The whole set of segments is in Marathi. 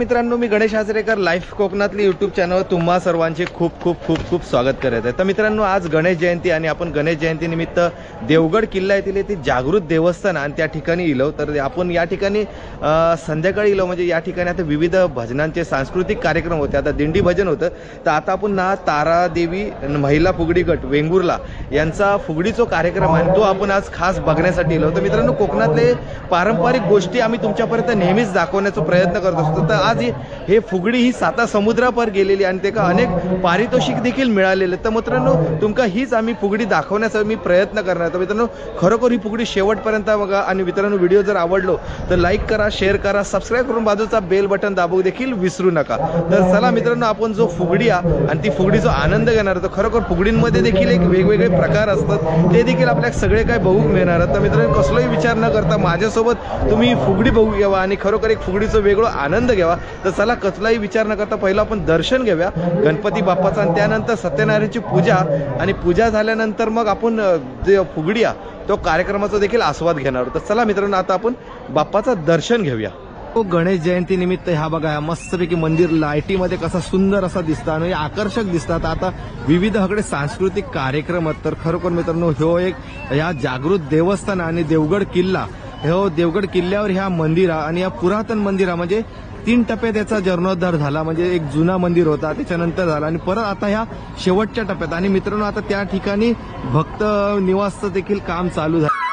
मित्रांनो, मी गणेश आचरेकर लाईफ कोकणातली यूट्यूब चॅनल तुम्हा सर्वांचे खूप खूप खूप खूप स्वागत करत आहे। तर मित्रांनो, आज गणेश जयंती आणि आपण गणेश जयंती निमित्त देवगड किल्ला येथील ते जागृत देवस्थान आणि त्या ठिकाणी इलो। तर आपण या ठिकाणी संध्याकाळी इलो, म्हणजे या ठिकाणी आता विविध भजनांचे सांस्कृतिक कार्यक्रम होते। आता दिंडी भजन होतं, तर आता आपण ना तारादेवी महिला फुगडी गट वेंगुर्ला यांचा फुगडीचा कार्यक्रम आहे, तो आपण आज खास बघण्यासाठी इलो। तर मित्रांनो, कोकणातले पारंपरिक गोष्टी आम्ही तुमच्यापर्यंत नेहमीच दाखवण्याचा प्रयत्न करत असतो। तर आज हे फुगडी ही 7 समुद्रापर गेलेली आणि ते का अनेक पारितोषिक देखील मिळालेले। तर मित्रांनो, तुमका हीच आम्ही फुगडी दाखवण्याचा मी प्रयत्न करणार। तर मित्रांनो, खरोखर ही फुगडी शेवटपर्यंत बघा आणि मित्रांनो, व्हिडिओ जर आवडलो तर लाईक करा, शेअर करा, सबस्क्राइब करून बाजूचा बेल बटन दाबू देखील विसरू नका। तर चला मित्रांनो, आपण जो फुगडी आणि ती फुगडीचा आनंद घेणार। तर खरोखर फुगडींमध्ये देखील एक वेगवेगळे प्रकार असतात, ते देखील आपल्याला सगळे काय बघू मिळणार। तर मित्रांनो, कसलाही विचार न करता माझ्यासोबत तुम्ही फुगडी बघू घ्यावा आणि खरोखर एक फुगडीचा वेगळा आनंद घ्यावा। तर चला, कसलाही विचार न करता पहिला आपण दर्शन घेऊया गणपती बाप्पाचं आणि त्यानंतर सत्यनारायणची पूजा आणि पूजा झाल्यानंतर मग आपण जे फुगडी तो कार्यक्रमाचा देखील आस्वाद घेणार। तर चला मित्रांनो, आता आपण बाप्पाचं दर्शन घेऊया। गणेश जयंती निमित्त हा बघा मस्तपैकी मंदिर लाईटीमध्ये कसा सुंदर असा दिसतं आणि आकर्षक दिसतात। आता विविध हकडे सांस्कृतिक कार्यक्रम आहेत। तर खरोखर मित्रांनो, ह्यो एक या जागृत देवस्थान आणि देवगड किल्ला, ह्यो देवगड किल्ल्यावर ह्या मंदिरा आणि या पुरातन मंदिरा म्हणजे 3 टप्प्यात याचा जीर्णोद्धार झाला। म्हणजे एक जुना मंदिर होता, त्याच्यानंतर झाला आणि परत आता ह्या शेवटच्या टप्प्यात आणि मित्रांनो, आता त्या ठिकाणी भक्त निवासचं देखील काम चालू झालं।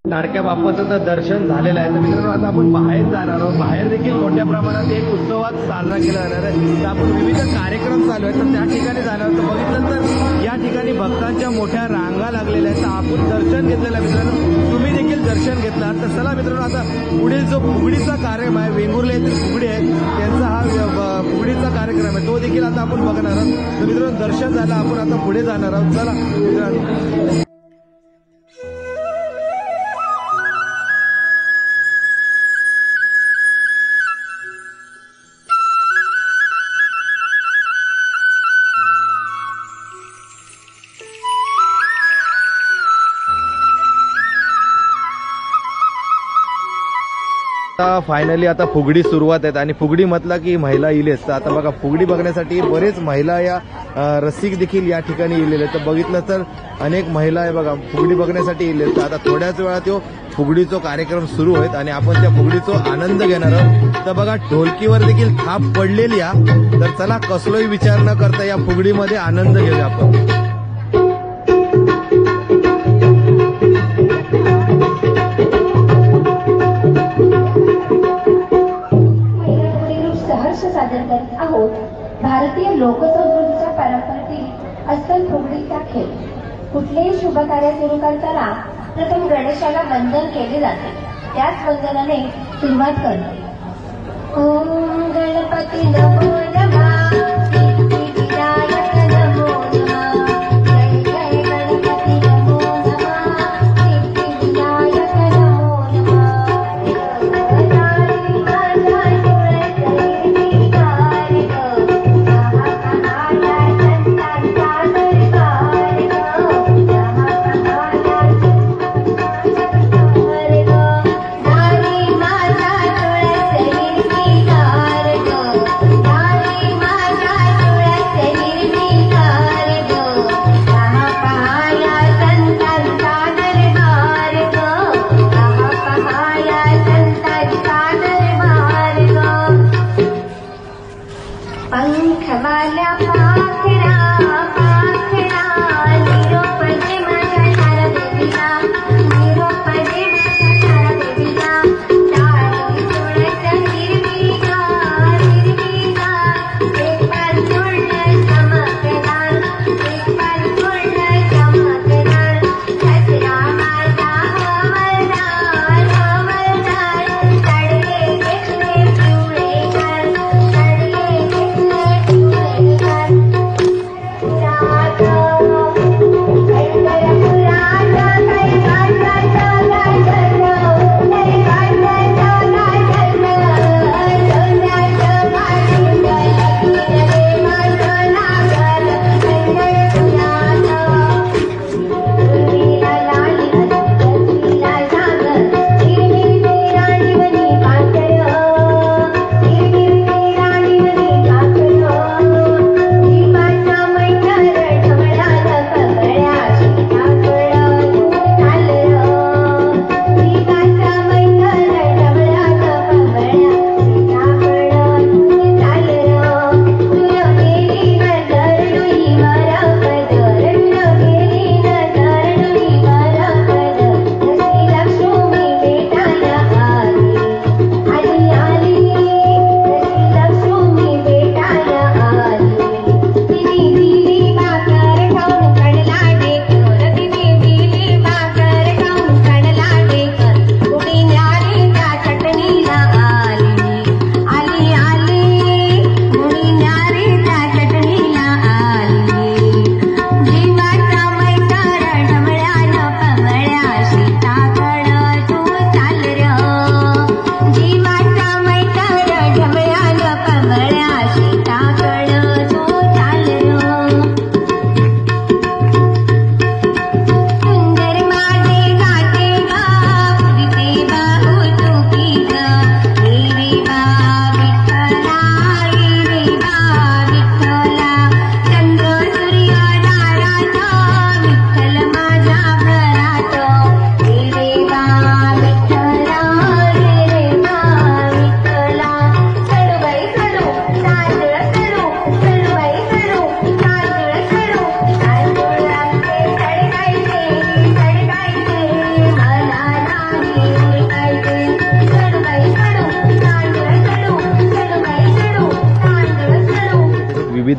लाडक्या बाप्पाचं तर दर्शन झालेलं आहे। तर मित्रांनो, आता आपण बाहेर जाणार आहोत। बाहेर देखील मोठ्या प्रमाणात एक उत्सवात साजरा केला जाणार आहे। तर आपण विविध कार्यक्रम चालू आहेत, तर त्या ठिकाणी जाणार आहोत। तर बघितलं तर या ठिकाणी भक्तांच्या मोठ्या रांगा लागलेल्या आहेत। तर आपण दर्शन घेतलेलं आहे मित्रांनो, तुम्ही देखील दर्शन घेतलं। तर चला मित्रांनो, आता पुढील जो फुगडीचा कार्यक्रम आहे, वेंगुर्ला येथील फुगडी आहे, त्यांचा हा फुगडीचा कार्यक्रम आहे, तो देखील आता आपण बघणार आहोत। तर मित्रांनो, दर्शन झालं, आपण आता पुढे जाणार आहोत। चला मित्रांनो, फायनली आता फुगडी सुरुवात आहे आणि फुगडी म्हटलं की महिला इलेच। तर आता बघा, फुगडी बघण्यासाठी बरेच महिला या रसिक देखील या ठिकाणी इलेले। तर बघितलं तर अनेक महिला आहे बघा फुगडी बघण्यासाठी इले। तर आता थोड्याच वेळात तो फुगडीचा कार्यक्रम सुरू होईल आणि आपण त्या फुगडीचा आनंद घेणार आहोत। तर बघा, ढोलकीवर देखील थाप पडलेली आहे। तर चला, कसलोही विचार न करता या फुगडीमध्ये आनंद घेऊया आपण। सादर करत आहोत भारतीय लोकसंस्कृतीच्या परंपरेतील अस्सल फुगडीचा खेळ। कुठलेही शुभ कार्य सुरू करताना प्रथम गणेशाला वंदन केले जाते। त्याच वंदनाने सुरुवात करते। ओम गणपती नमो नमः।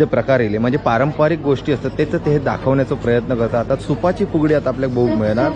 विविध प्रकार येले म्हणजे पारंपरिक गोष्टी असतात त्याचं ते दाखवण्याचा प्रयत्न करतात. आता सुपाची फुगडी आता आपल्याला बघू मिळणार.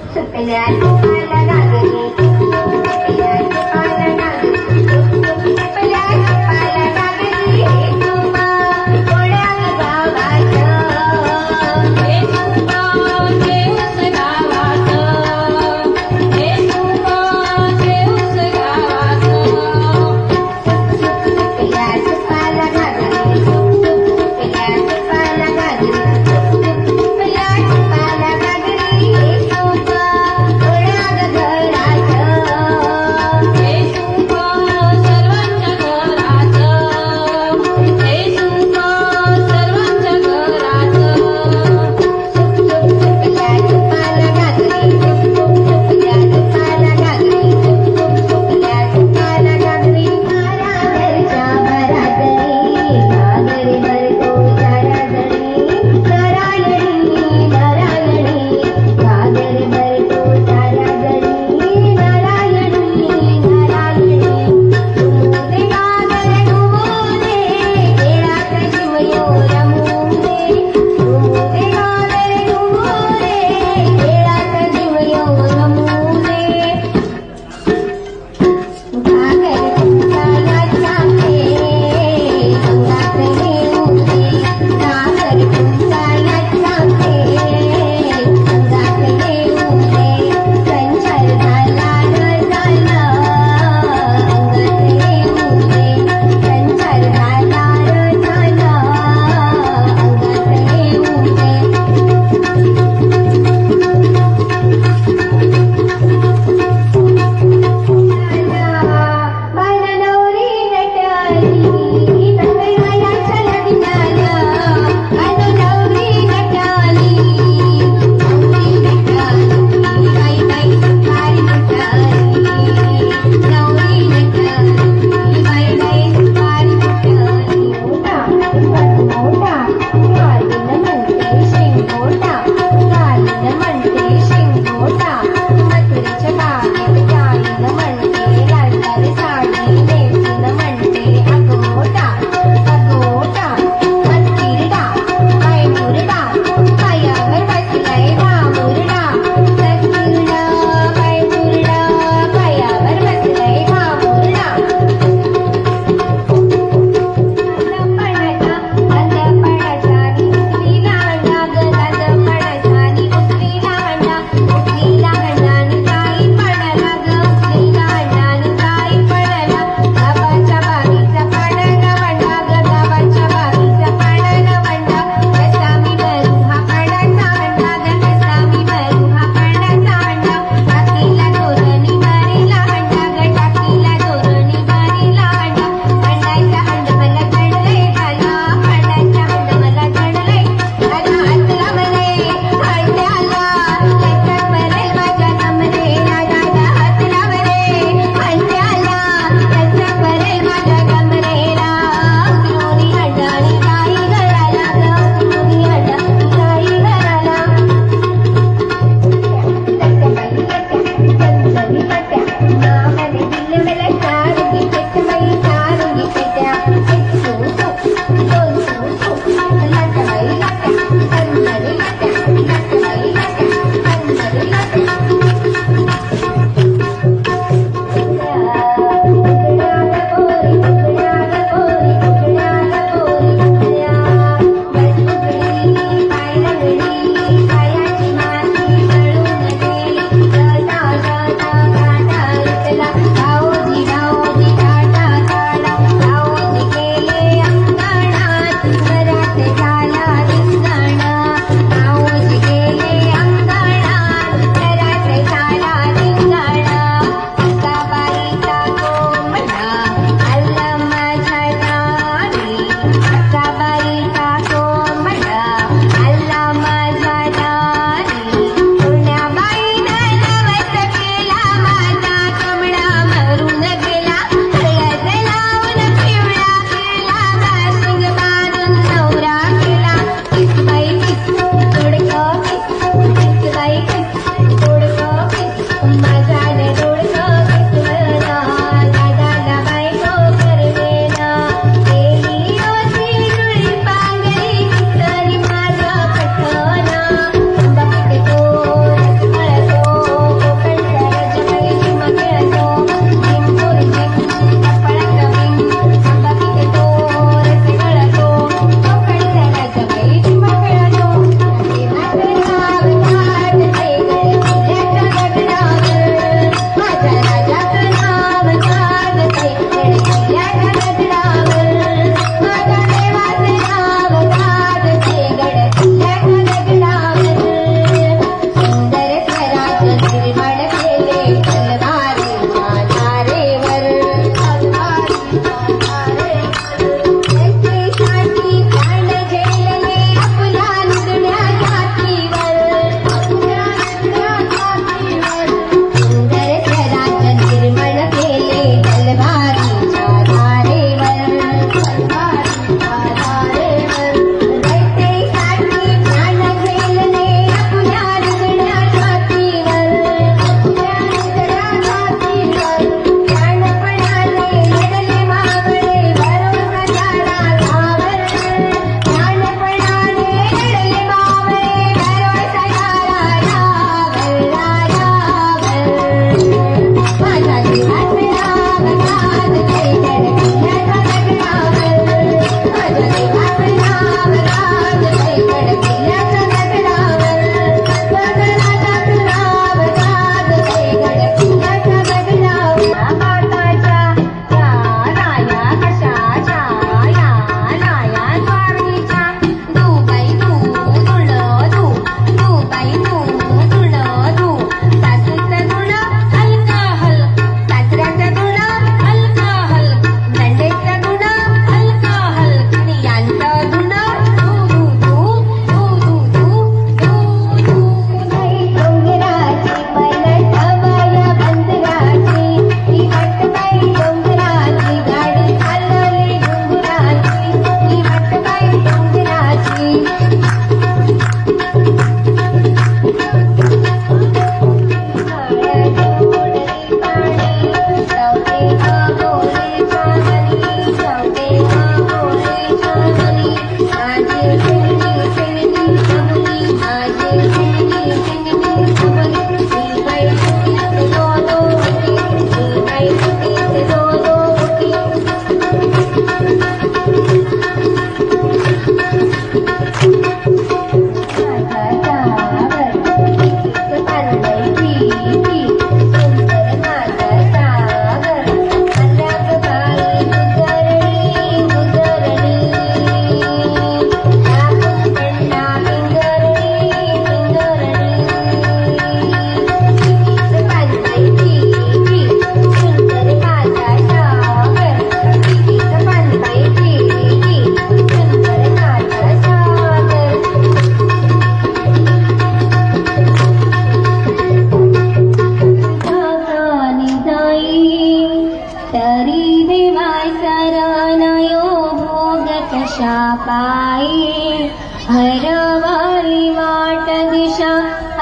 तरी देवा शरणयो भोग कशा पायी हरवाली वाट दिशा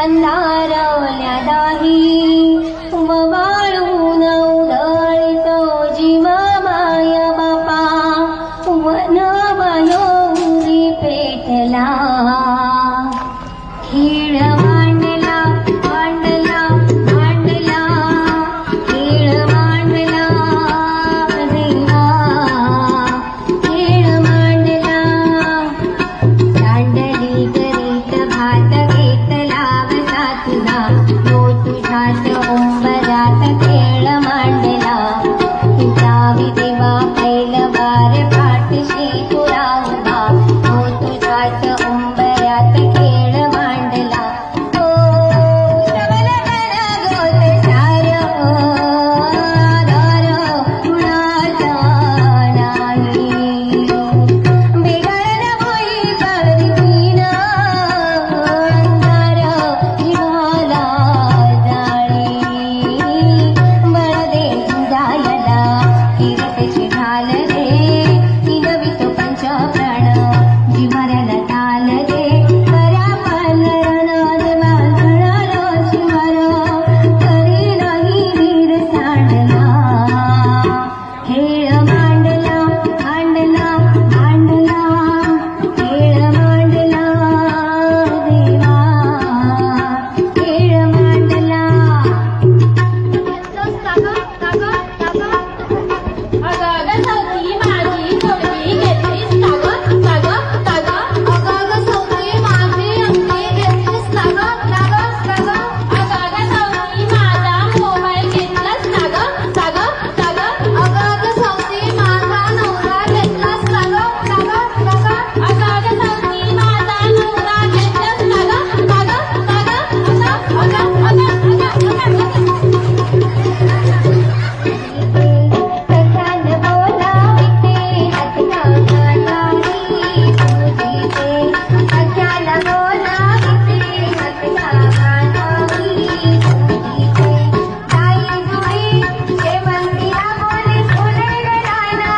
अंधारवल्या दाही ववाळून उधळीतो जीव माया बापा वन वयोरी पेटला खेळ मांडला मांडला मांडला खेळ मांडला देवा खेळ मांडला दांडली करीत भात घेतला बसा तुझा तो तुझ्यात उंबरात खेळ मांडला तुझावी देवा पैलवार पाठशी तुला उभा तो तुझ्यात उंबरात खेळ मांडला ओ श्रवण कर गोत सार आधार कुणाचा नाही बिघडन होई पालवीन अंधार जीवाला जाळी बळदे जायला कीर्तची ढाल रे निगवितो पंच प्राण जिव्हाऱ्याला ताल रे करा पालरण देवा गणालो शिवार करी नाही वीर सांडला खेळ मांडला मांडला मांडला खेळ मांडला देवा खेळ मांडला अगं सौती माझी चवली घेतलीस नाग नाग नाग अगं सौती माझी अंगी घेतलीस नाग नाग नाग अगं सौती माझा मोबाईल घेतलास नाग नाग नाग अगं सौती माझा नवरा घेतलास नाग नाग नाग अगं सौती माझा नवरा घेतलास नाग नाग नाग सख्यान बोलाविते हसगागानारी तुझीचे सख्यान बोलाविते हसगागानारी तुझीचे ताई जुई शेवंतीला बोले फुलेल राना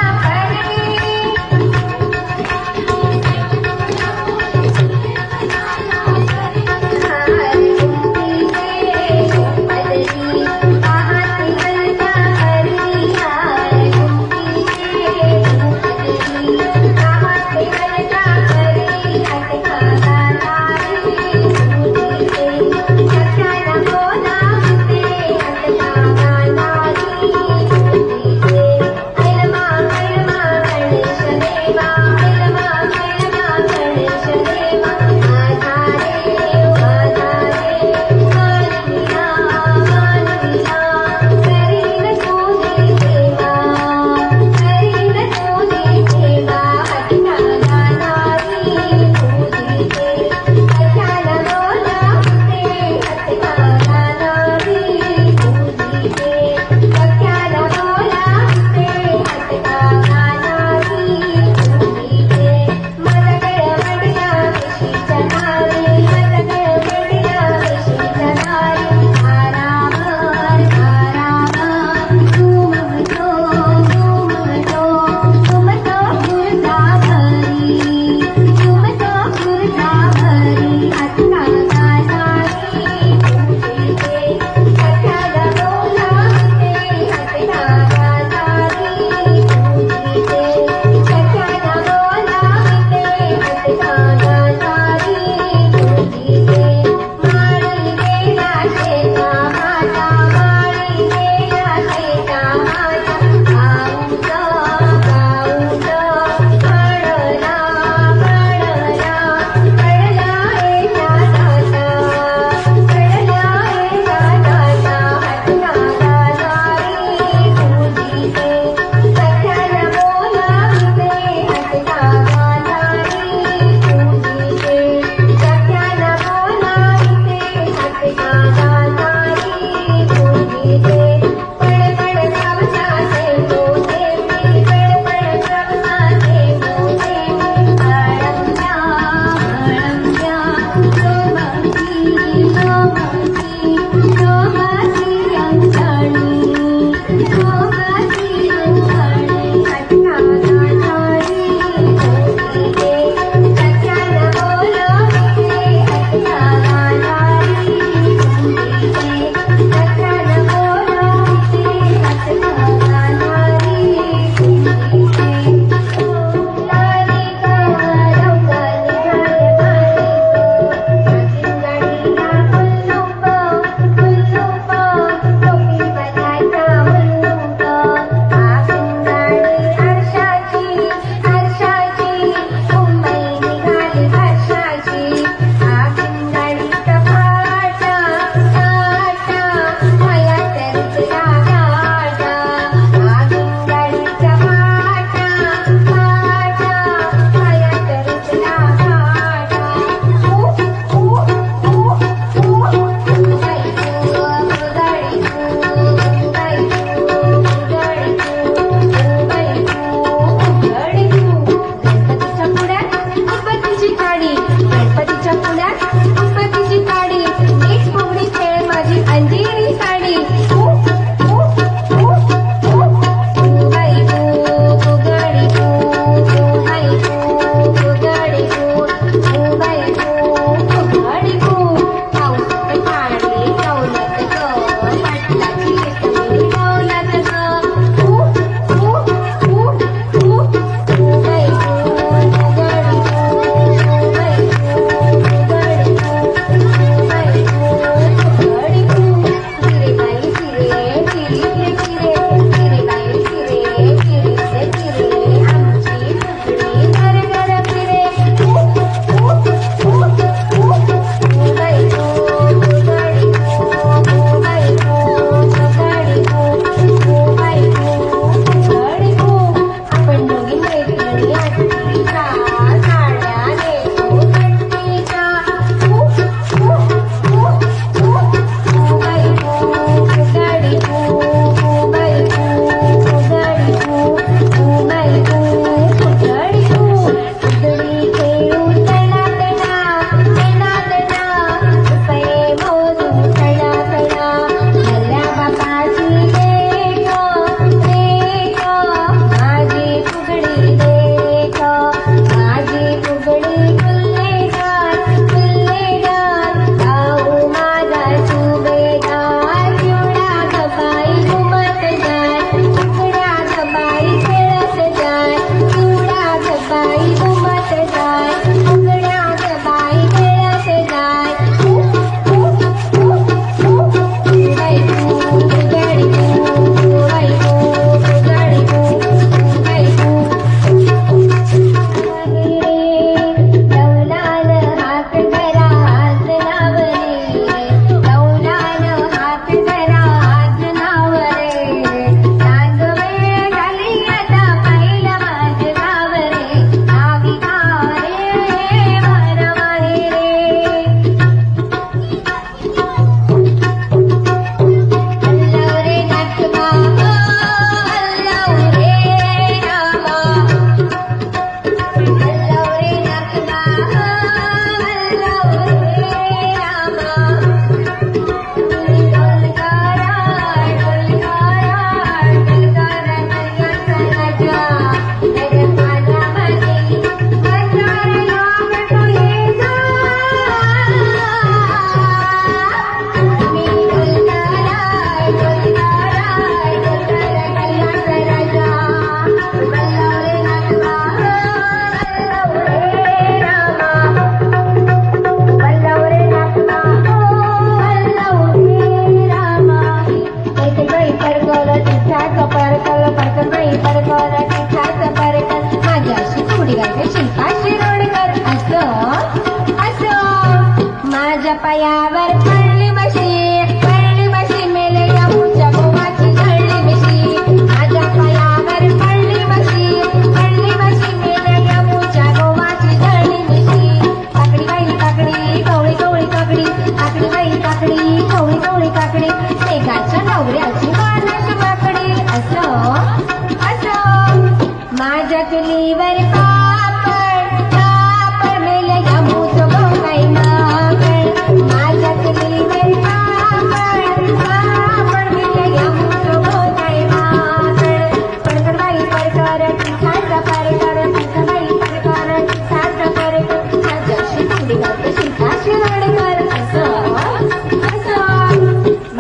चुलीवर पापड पापड मेले यमूचं गोकाई माकड माझ्या चुलीवर पापड पापड मेले यमूचं गोकाई माकड पडकरबाई परकर सारखं परकर पडकरबाई परकर सारखं परकर जशी फुगडी घालते शिकाशी रडकर असं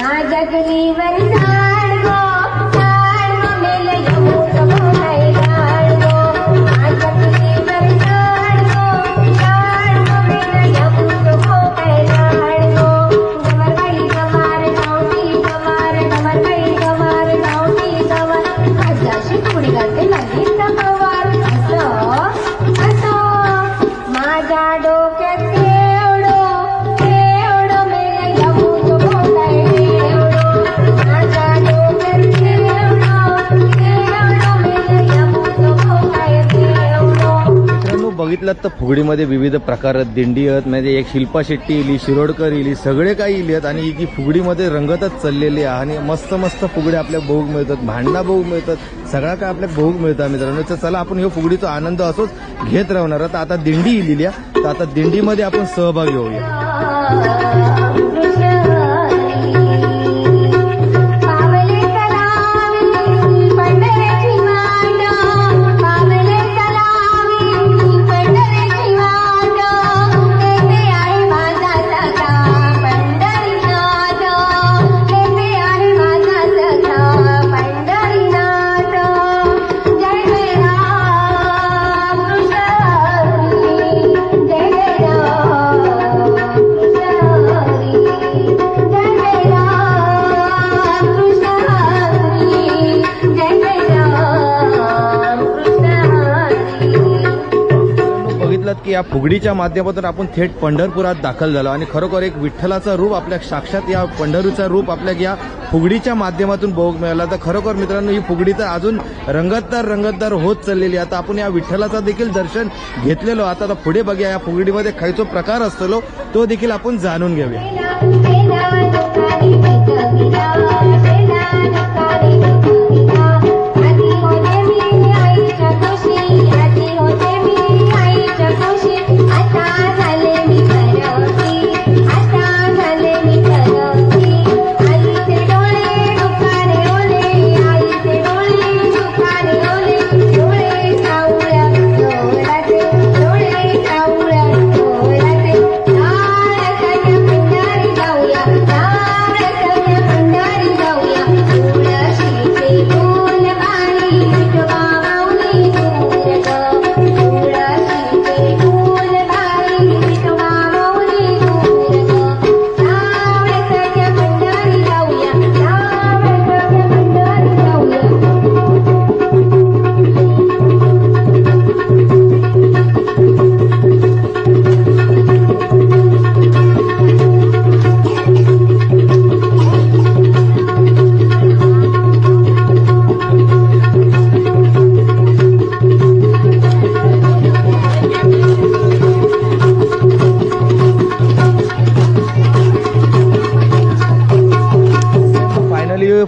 माझ्या चुलीवर बघितलं तर फुगडीमध्ये विविध प्रकार आहेत, दिंडी आहेत, म्हणजे एक शिल्पा शेट्टी इली, शिरोडकर इली, सगळे काही इली आहेत आणि ही फुगडीमध्ये रंगतच चाललेली आहे आणि मस्त मस्त फुगडे आपल्या बघूक मिळतात, भांडणा बघूक मिळतात, सगळा काय आपल्या बघूक मिळतात मित्रांनो. तर चला आपण हे फुगडीचा आनंद असोच घेत राहणार आहोत. आता दिंडी इलेली आहे, तर आता दिंडीमध्ये आपण सहभागी होऊया. की या फुगडीच्या माध्यमातून आपण थेट पंढरपुरात दाखल झालो आणि खरोखर एक विठ्ठलाचं रूप आपल्या साक्षात या पंढरीचं रूप आपल्या या फुगडीच्या माध्यमातून बघूक मिळाला. तर खरोखर मित्रांनो ही फुगडी तर अजून रंगतदार होत चाललेली. आता आपण या विठ्ठलाचं देखील दर्शन घेतलेलो. आता पुढे बघूया या फुगडीमध्ये खायचो प्रकार असतो तो देखील आपण जाणून घेऊया.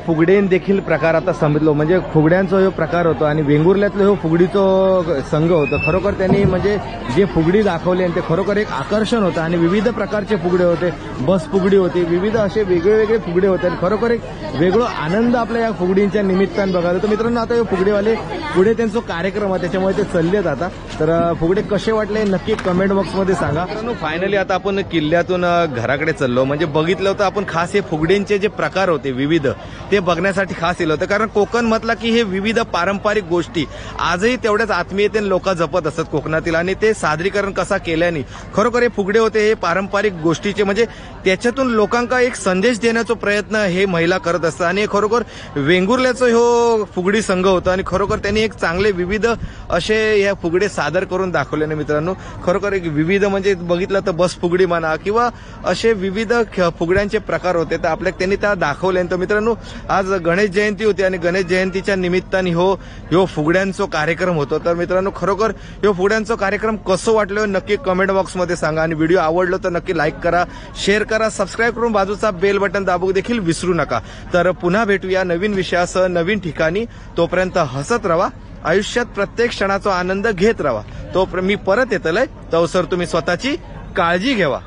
फुगडेन देखील प्रकार आता समजलो, म्हणजे फुगड्यांचा जो प्रकार होतो आणि वेंगुर्ल्यातलं हो फुगडीचं संघ होतं. खरोखर त्यांनी म्हणजे जे फुगडी दाखवले ते खरोखर एक आकर्षण होतं आणि विविध प्रकारचे फुगडे होते, बस फुगडी होती, विविध असे वेगळे फुगडे होते आणि खरोखर एक वेगळा आनंद आपल्या या फुगडींच्या निमित्तानं बघायला. तर मित्रांनो आता हे फुगडेवाले पुढे त्यांचा कार्यक्रम आहे त्याच्यामुळे ते चालले जातात. तर फुगडे कसे वाटले नक्की कमेंट बॉक्समध्ये सांगा. मित्रांनो फायनली आता आपण किल्ल्यातून घराकडे चाललो, म्हणजे बघितलं होतं आपण खास हे फुगडींचे जे प्रकार होते विविध ते बघण्यासाठी खास येलं होतं. कारण कोकण म्हटलं की हे विविध पारंपरिक गोष्टी आजही तेवढ्याच आत्मीयतेने लोक जपत असतात कोकणातील आणि ते सादरीकरण कसा केल्याने खरोखर हे फुगडे होते हे पारंपरिक गोष्टीचे, म्हणजे त्याच्यातून लोकांना एक संदेश देण्याचा प्रयत्न हे महिला करत असतात आणि खरोखर वेंगुर्ल्याचं हो फुगडी संघ होता आणि खरोखर त्यांनी एक चांगले विविध असे या फुगडे सादर करून दाखवले. मित्रांनो खरोखर एक विविध म्हणजे बघितलं तर बस फुगडी म्हणा किंवा असे विविध फुगड्यांचे प्रकार होते तर आपल्या त्यांनी त्या दाखवले. तर मित्रांनो आज गणेश जयंती होती आणि गणेश जयंतीच्या निमित्ताने हो फुगड्यांचा कार्यक्रम होतो. तर मित्रांनो खरोखर हो फुगड्यांचा कार्यक्रम कसं वाटलं नक्की कमेंट बॉक्समध्ये सांगा आणि व्हिडिओ आवडलं तर नक्की लाईक करा, शेअर करा, सबस्क्राईब करून बाजूचा बेल बटन दाबू देखील विसरू नका. तर पुन्हा भेटूया नवीन विषयासह नवीन ठिकाणी. तोपर्यंत हसत रहा, आयुष्यात प्रत्येक क्षणाचा आनंद घेत राहा. तो मी परत येतलंय, तो सर तुम्ही स्वतःची काळजी घ्यावा.